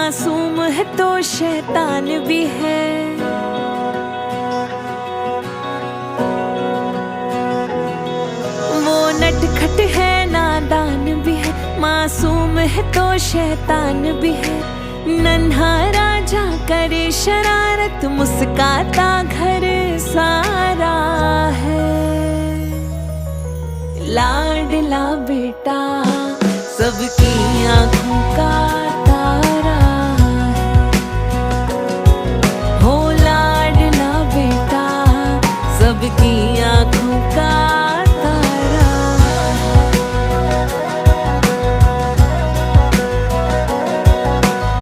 मासूम है तो शैतान भी है। वो नटखट है नादान भी है, मासूम है तो शैतान भी है। नन्हा राजा करे शरारत, मुस्काता घर सारा है। लाडला बेटा सबकी आंखों का